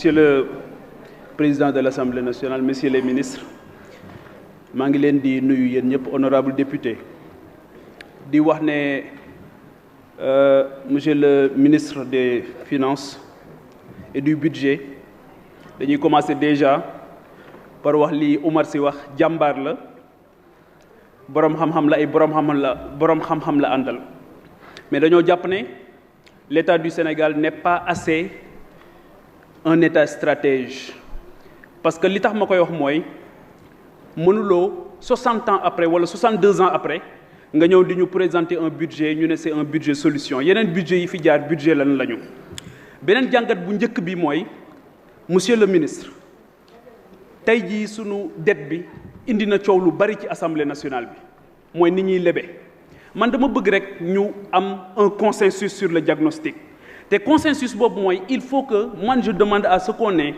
Monsieur le Président de l'Assemblée nationale, Messieurs les ministres, maa ngi leen di nuyu yéen ñëpp honorable député di wax ne Monsieur le ministre des Finances et du Budget dañuy commencer déjà par wax li Oumar Sy wax jàmbaar la boroom xam-xam la ay boroom xam-xam la àndal mais dañoo jàpp ne l'État du Sénégal n'est pas assez un État stratège parce que li tax ma koy wax mooy mënuloo 60 ans après wala 62 ans après nga ñëw di ñu présenter un budget ñu ne c'est un budget solution yeneen budget yi fi jaar budget lan lañu beneen jàngat bu njëkk bi mooy monsieur le ministre tey jii sunu dette bi indi na coow lu bari ci assemblée nationale bi mooy ni ñuy lebe man dama bëgg rek ñu am un consensus sur le diagnostic te consensus boobu mooy il faut que man je demande à ce qu'on ait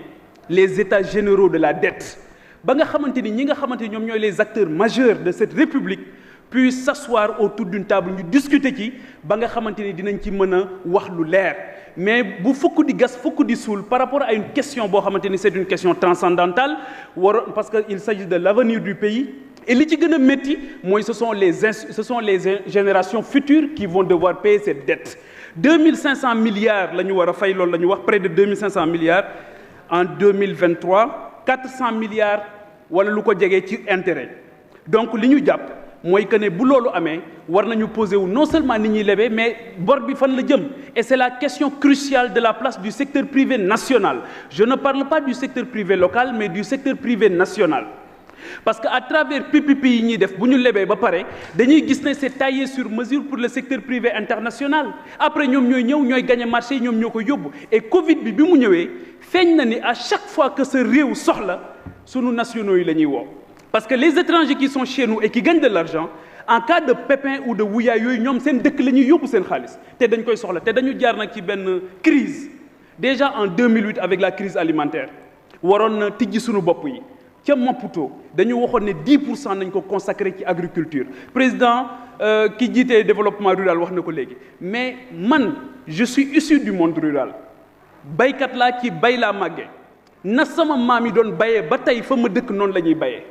les états généraux de la dette ba nga xamante ni ñi nga xamante ni ñoom ñooy les acteurs majeurs de cette république puissent s'asseoir autour d'une table ñu discuter ci ba nga xamante ni dinañ ci mën a wax lu leer mais bu fukk di gas fukk di suul par rapport à une question boo xamante ni c'est une question transcendantale parce que il s'agit de l'avenir du pays et li ci gën a métti mooy ce sont les générations futures qui vont devoir payer cette dette 2500 milliards la ñu war a fay loolu la ñu wax près de 2500 milliards en 2023 400 milliards wala lu ko jegee ci intérêt donc li ñu jàpp mooy que ne bu loolu amee war nañu poser wu non seulement ni ñuy lebee mais bor bi fan la jëm et c'est la question cruciale de la place du secteur privé national je ne parle pas du secteur privé local mais du secteur privé national parce que à travers PPP yi ñuy def bu ñu lebee ba pare dañuy gis ne c'est taillé sur mesure pour le secteur privé international après ñoom ñooy ñëw ñooy gagner marché yi ñoom ñoo ko yóbbu et Covid bi mu ñëwee feeñ na ni à chaque fois que sa réew soxla sunu nationaux yi la ñuy woo parce que les étrangers qui sont chez nous et qui gagnent de l'argent en cas de pépin ou de wuyaay yooyu ñoom seen dëkk la ñuy yóbbu seen xaalis te dañ koy soxla te dañu jaar nag ci benn crise déjà en 2008 avec la crise alimentaire waroon na tijji sunu bopp yi ca Maputo dañu waxoon ne 10% nañ ko consacré ci agriculture président ki jiite développement rural wax na ko léegi mais man je suis issu du monde rural baykat laa ci bay laa màggee na sama maam yi doon bayee ba tey fa ma dëkk noonu la ñuy bayee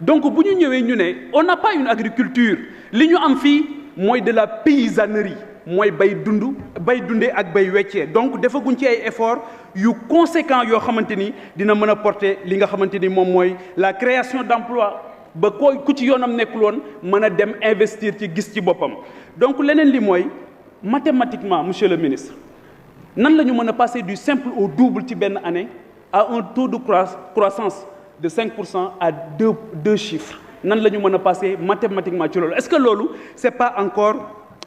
donc bu ñu ñëwee ñu ne on n'a pas une agriculture li ñu am fii mooy de la paysannerie mooy bay dundee ak bay weccee donc defaguñ ci ay efforts yu conséquents yoo xamante ni dina mën a porter li nga xamante ni moom mooy la création d'emplois ba ku ci yoonam nekkul woon mën a dem investir ci gis ci boppam donc leneen li mooy mathématiquement monsieur le ministre nan la ñu mën a passer du simple au double ci benn année à un taux de croissance de 5% à deux chiffres nan la ñu mën a passer mathématiquement ci loolu est-ce que loolu c'est pas encore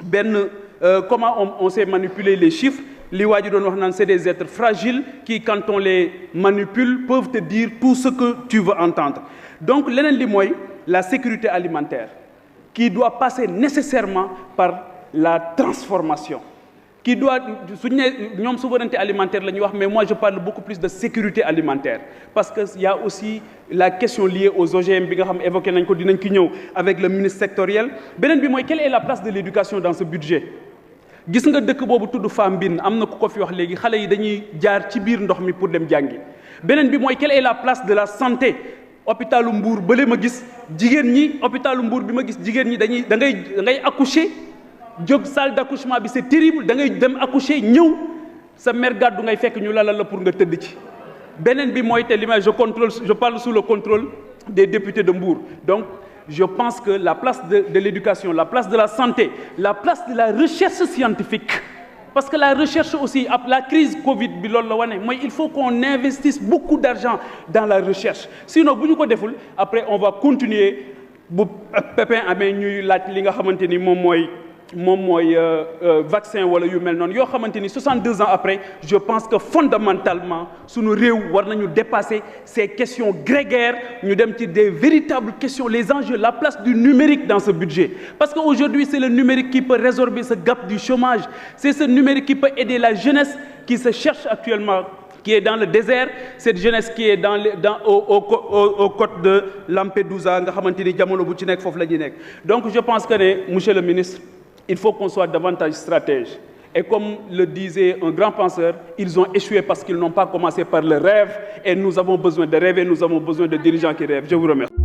benn comment on sait manipuler les chiffres li waa ji doon wax naan c'est des êtres fragiles qui quand on les manipule peuvent te dire tout ce que tu veux entendre donc leneen li mooy la sécurité alimentaire qui doit passer nécessairement par la transformation qui doit suñu ne ñoom souveraineté alimentaire la ñuy wax mais moi je parle beaucoup plus de sécurité alimentaire parce que il y a aussi la question liée aux OGM bi nga xam évoqué nañ ko dinañ ki ñëw avec le ministre sectoriel beneen bi mooy quelle est la place de l'éducation dans ce budget gis nga dëkk boobu tudd Fambine am na ku ko fi wax léegi xale yi dañuy jaar ci biir ndox mi pour dem jàngi beneen bi mooy quelle est la place de la santé hôpitalu Mbour bële ma gis jigéen ñi hôpitalu Mbour bi ma gis jigéen ñi da ngay accoucher jóg salle d'accouchement bi c'est terrible da ngay dem accoucher ñëw sa mère gàddu ngay fekk ñu lalal la pour nga tëdd ci beneen bi mooy te li may je parle sous le contrôle des députés de Mbour donc je pense que la place de l'éducation la place de la santé la place de la recherche scientifique parce que la recherche aussi la crise Covid bi loolu la wane mooy il faut qu'on investisse beaucoup d'argent dans la recherche sinon bu ñu ko deful après on va continuer bu pépin amee ñuy laaj li nga xamante ni moom mooy vaccin wala yu mel noonu yoo xamante ni 62 ans après je pense que fondamentalement sunu réew war nañu dépasser ces questions grégaires ñu dem ci des véritables questions les enjeux la place du numérique dans ce budget parce que aujourd'hui c'est le numérique qui peut résorber ce gap du chômage c'est ce numérique qui peut aider la jeunesse qui se cherche actuellement qui est dans le désert cette jeunesse qui est au côte de Lampedusa nga xamante ni jamono bu ci nekk foofu la ñuy nekk donc je pense que ne monsieur le ministre il faut qu'on soit davantage stratège Et comme le disait un grand penseur, ils ont échoué parce qu'ils n'ont pas commencé par le rêve. Et nous avons besoin de rêver, nous avons besoin de dirigeants qui rêvent. Je vous remercie.